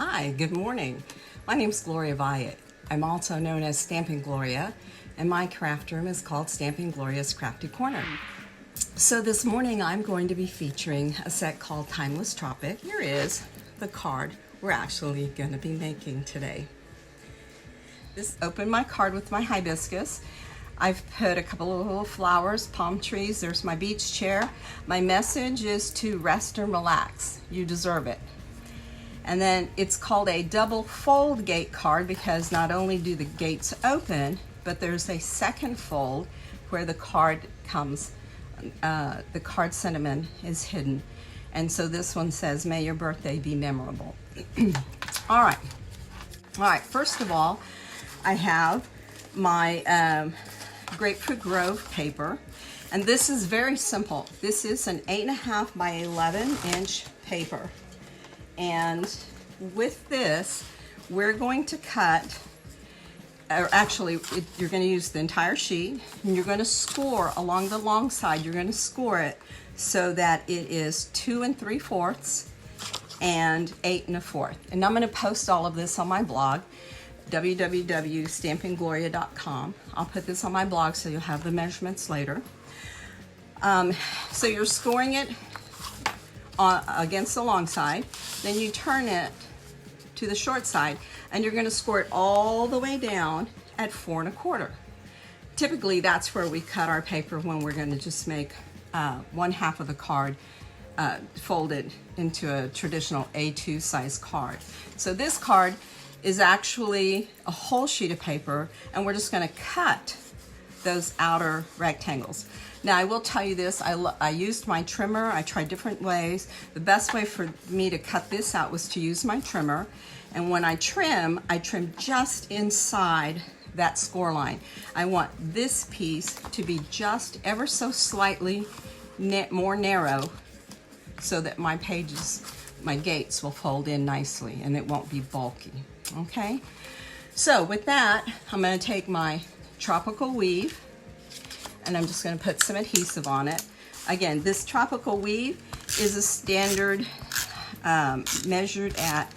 Hi, good morning. My name is Gloria Vyatt. I'm also known as Stamping Gloria, and my craft room is called Stamping Gloria's Crafty Corner. So this morning I'm going to be featuring a set called Timeless Tropic. Here is the card we're actually going to be making today. Open my card with my hibiscus. I've put a couple of little flowers, palm trees. There's my beach chair. My message is to rest and relax. You deserve it. And then it's called a double fold gate card because not only do the gates open, but there's a second fold where the card comes, the card sentiment is hidden. And so this one says, may your birthday be memorable. All right, first of all, I have my Grapefruit Grove paper. And this is very simple. This is an 8.5 by 11 inch paper. And with this, we're going to cut, or actually, you're going to use the entire sheet, and you're going to score along the long side. You're going to score it so that it is 2 3/4 and 8 1/4. And I'm going to post all of this on my blog, www.stampinggloria.com. I'll put this on my blog so you'll have the measurements later. So you're scoring it against the long side, then you turn it to the short side, and you're going to score it all the way down at 4 1/4. Typically, that's where we cut our paper when we're going to just make 1/2 of the card folded into a traditional A2 size card. So this card is actually a whole sheet of paper, and we're just going to cut those outer rectangles. Now I will tell you this, I used my trimmer. I tried different ways. The best way for me to cut this out was to use my trimmer, and when I trim just inside that score line. I want this piece to be just ever so slightly more narrow so that my pages, my gates will fold in nicely and it won't be bulky, okay? So with that, I'm going to take my tropical weave, and I'm just going to put some adhesive on it. Again, this tropical weave is a standard measured at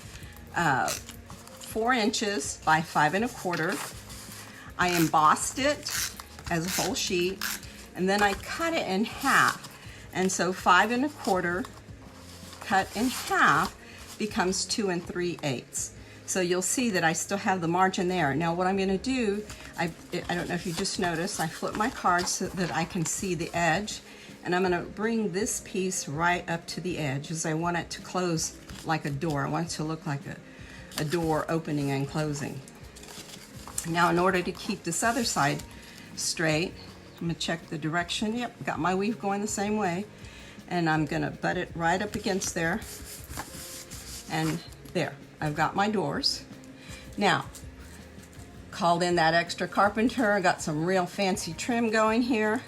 4 inches by 5 1/4. I embossed it as a whole sheet, and then I cut it in half. And so 5 1/4 cut in half becomes 2 3/8. So you'll see that I still have the margin there. Now what I'm going to do, I don't know if you just noticed, I flip my card so that I can see the edge, and I'm going to bring this piece right up to the edge as I want it to close like a door. I want it to look like a door opening and closing. Now in order to keep this other side straight, I'm going to check the direction. Yep, got my weave going the same way, and I'm going to butt it right up against there, and there. I've got my doors. Now, called in that extra carpenter. I got some real fancy trim going here.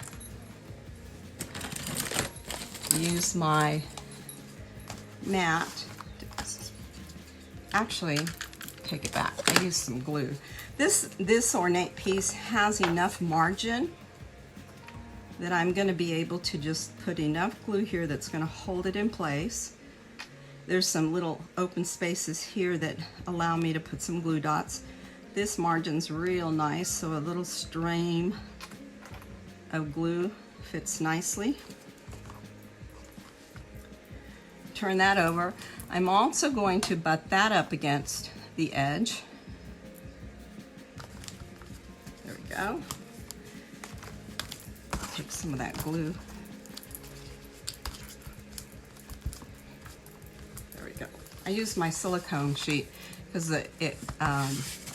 Use my mat. Actually, take it back. I used some glue. This ornate piece has enough margin that I'm going to be able to just put enough glue here that's going to hold it in place. There's some little open spaces here that allow me to put some glue dots. This margin's real nice, so a little stream of glue fits nicely. Turn that over. I'm also going to butt that up against the edge. There we go. Take some of that glue. I used my silicone sheet because it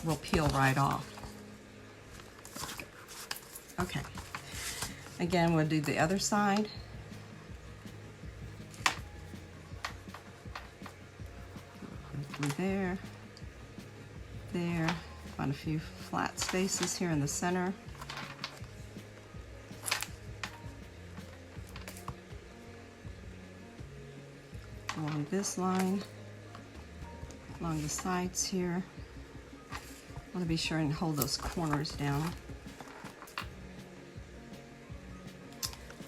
will peel right off. Okay. Again, we'll do the other side. There. There. Find a few flat spaces here in the center. Along this line. Along the sides here. I want to be sure and hold those corners down.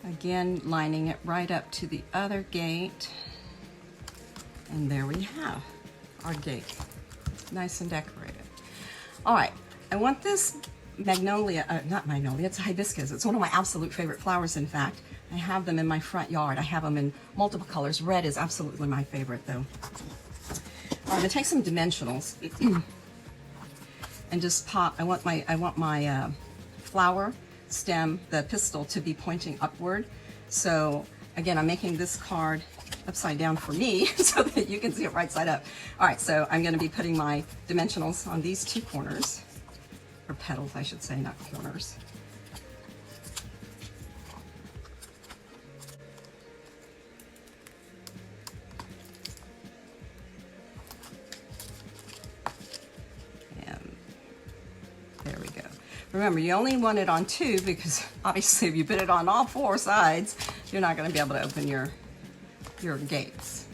Again, lining it right up to the other gate. And there we have our gate. Nice and decorated. All right, I want this magnolia, not magnolia, it's hibiscus. It's one of my absolute favorite flowers, in fact. I have them in my front yard. I have them in multiple colors. Red is absolutely my favorite, though. I'm gonna take some dimensionals and just pop. I want my flower stem, the pistil, to be pointing upward. So again, I'm making this card upside down for me so that you can see it right side up. All right, so I'm going to be putting my dimensionals on these two corners, or petals, I should say, not corners. And there we go. Remember, you only want it on two because obviously if you put it on all four sides, you're not going to be able to open your gates.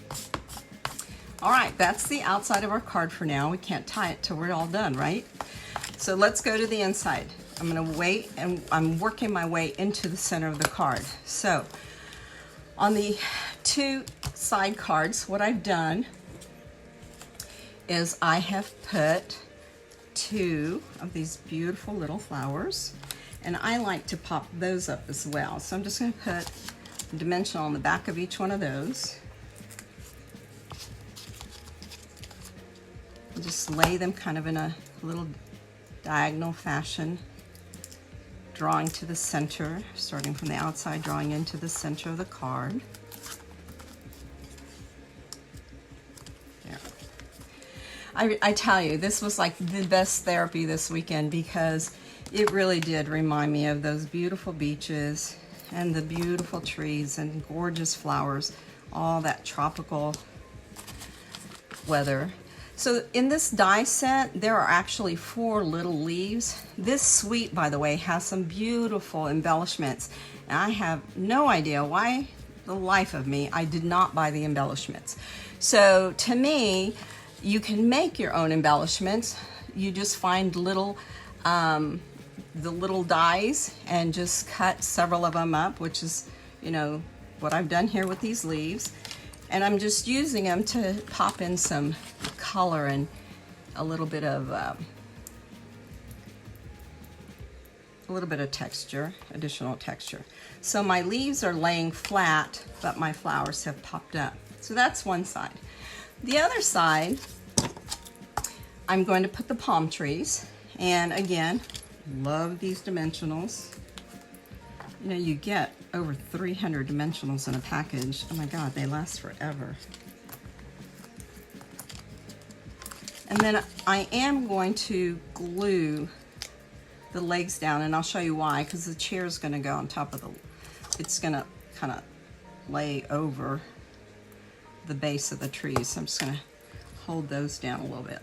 All right, that's the outside of our card for now. We can't tie it till we're all done, right? So let's go to the inside. I'm gonna wait, and I'm working my way into the center of the card. So on the two side cards, what I've done is I have put two of these beautiful little flowers, and I like to pop those up as well. So I'm just gonna put a dimensional on the back of each one of those. And just lay them kind of in a little diagonal fashion, drawing to the center, starting from the outside, drawing into the center of the card. There. I tell you, this was like the best therapy this weekend because it really did remind me of those beautiful beaches and the beautiful trees and gorgeous flowers, all that tropical weather. So in this die set, there are actually 4 little leaves. This suite, by the way, has some beautiful embellishments. And I have no idea why, the life of me, I did not buy the embellishments. So to me, you can make your own embellishments. You just find little, the little dies and just cut several of them up, which is, you know, what I've done here with these leaves. And I'm just using them to pop in some color and a little bit of texture, additional texture. So my leaves are laying flat, but my flowers have popped up. So that's one side. The other side, I'm going to put the palm trees. And again, love these dimensionals. You know, you get over 300 dimensionals in a package. Oh my God, they last forever. And then I am going to glue the legs down, and I'll show you why, because the chair is going to go on top of it's going to kind of lay over the base of the trees. So I'm just going to hold those down a little bit.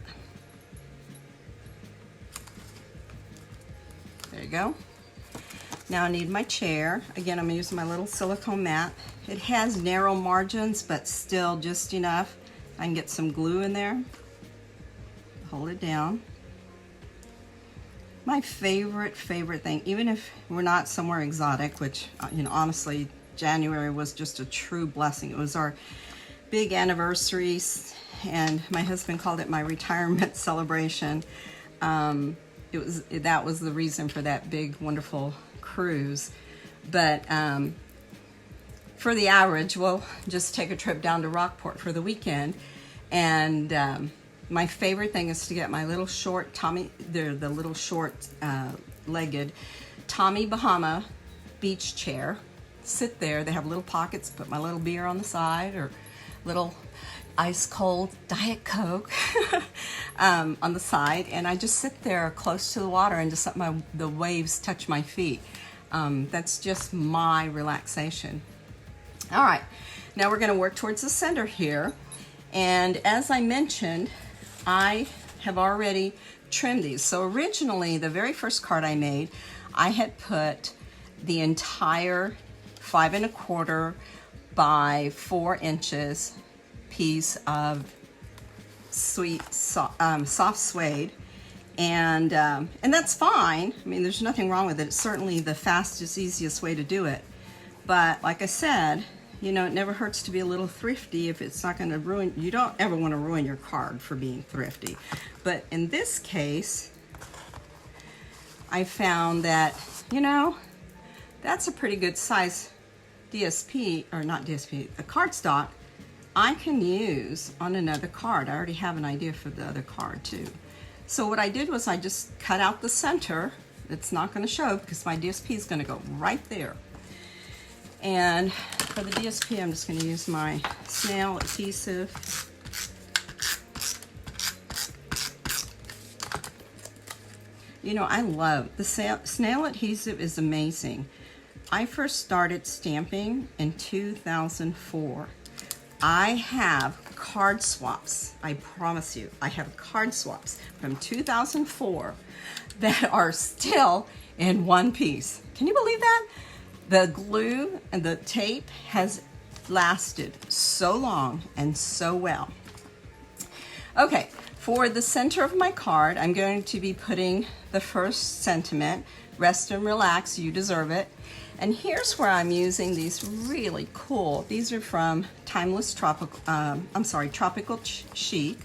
There you go. Now I need my chair. Again, I'm using my little silicone mat. It has narrow margins, but still just enough. I can get some glue in there. Hold it down. My favorite thing, even if we're not somewhere exotic, which, you know, honestly, January was just a true blessing. It was our big anniversary, and my husband called it my retirement celebration. That was the reason for that big, wonderful cruise. But for the average, we'll just take a trip down to Rockport for the weekend. And my favorite thing is to get my little short Tommy, the little short legged Tommy Bahama beach chair. Sit there. They have little pockets. Put my little beer on the side, or little ice cold Diet Coke on the side, and I just sit there close to the water and just let the waves touch my feet. That's just my relaxation. All right, now we're going to work towards the center here, and as I mentioned, I have already trimmed these. So originally, the very first card I made, I had put the entire 5 1/4 by 4 inches piece of soft suede, and that's fine. I mean, there's nothing wrong with it. It's certainly the fastest, easiest way to do it. But like I said, you know, it never hurts to be a little thrifty if it's not going to ruin, you don't ever want to ruin your card for being thrifty. But in this case, I found that, you know, that's a pretty good size DSP, or not DSP, a cardstock I can use on another card. I already have an idea for the other card too. So what I did was I just cut out the center. It's not going to show because my DSP is going to go right there. And for the DSP, I'm just going to use my snail adhesive. You know, I love the snail adhesive, is amazing. I first started stamping in 2004. I have card swaps. I promise you, I have card swaps from 2004 that are still in one piece. Can you believe that? The glue and the tape has lasted so long and so well. Okay, for the center of my card, I'm going to be putting the first sentiment, rest and relax, you deserve it. And here's where I'm using these really cool, these are from Tropical Chic.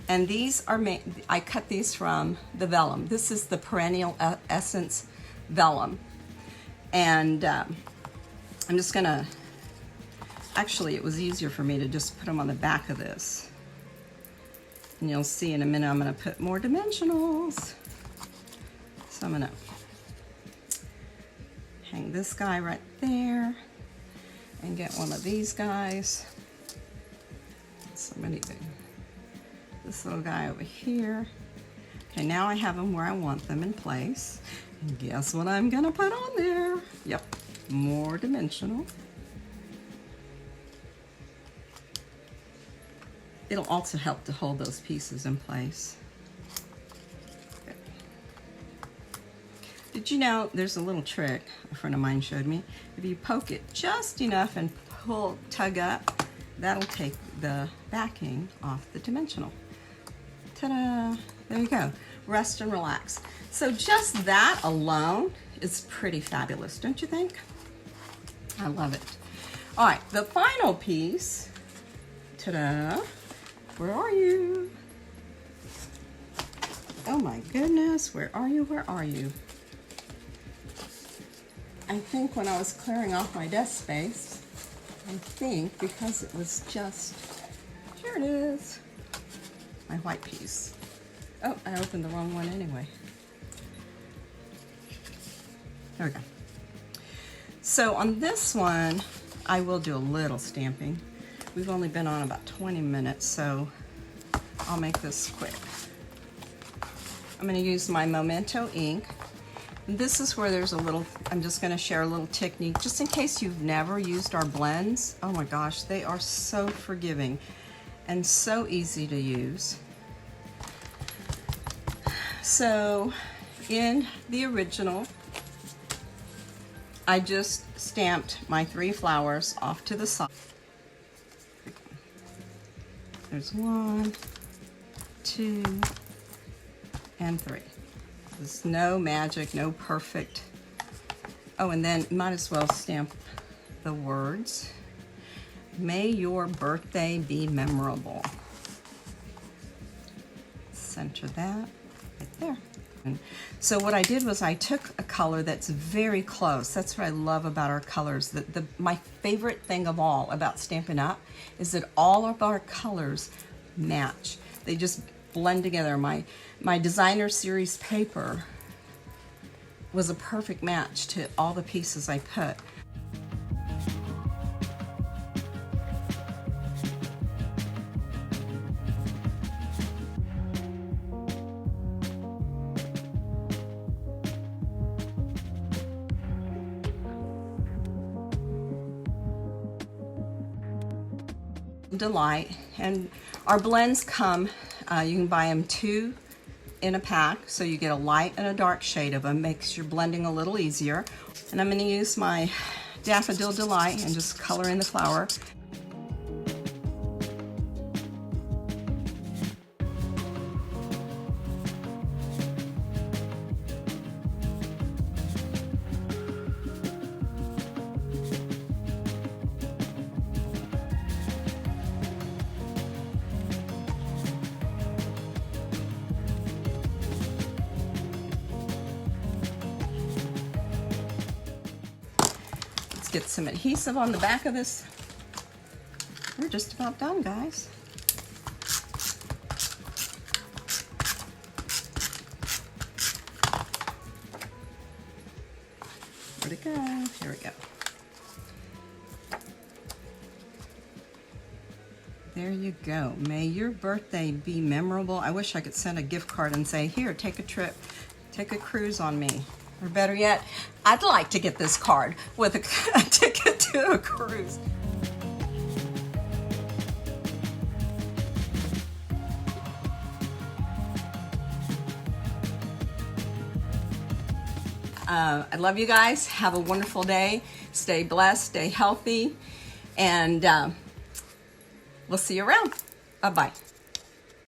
And these are made, I cut these from the vellum. This is the Perennial Essence vellum. And I'm just gonna, actually it was easier for me to just put them on the back of this. And you'll see in a minute I'm gonna put more dimensionals. So I'm gonna hang this guy right there and get one of these guys. So many things. This little guy over here. Okay, now I have them where I want them in place. And guess what I'm gonna put on there? Yep, more dimensional. It'll also help to hold those pieces in place. Okay. Did you know there's a little trick a friend of mine showed me? If you poke it just enough and tug up, that'll take the backing off the dimensional. Ta-da! There you go. Rest and relax. So just that alone is pretty fabulous, don't you think? I love it. All right, the final piece. Ta-da! Where are you? Oh my goodness, where are you? Where are you? I think when I was clearing off my desk space, I think because it was just, here it is, my white piece. Oh, I opened the wrong one anyway. There we go. So on this one, I will do a little stamping. We've only been on about 20 minutes, so I'll make this quick. I'm going to use my Memento ink. This is where there's a little, I'm just going to share a little technique, just in case you've never used our blends. Oh my gosh, they are so forgiving and so easy to use. So in the original, I just stamped my 3 flowers off to the side. There's 1, 2, and 3. There's no magic, no perfect. Oh, and then might as well stamp the words. May your birthday be memorable. Center that right there. And so what I did was I took a color that's very close. That's what I love about our colors. My favorite thing of all about Stampin' Up! Is that all of our colors match. They just blend together. My designer series paper was a perfect match to all the pieces I put. Delight, and our blends come, you can buy them 2 in a pack, so you get a light and a dark shade of them, makes your blending a little easier. And I'm going to use my Daffodil Delight and just color in the flower. get some adhesive on the back of this. We're just about done, guys. Where'd it go? Here we go. There you go. May your birthday be memorable. I wish I could send a gift card and say, here, take a trip, take a cruise on me. Or better yet, I'd like to get this card with a ticket to a cruise. I love you guys. Have a wonderful day. Stay blessed, stay healthy, and we'll see you around. Bye-bye.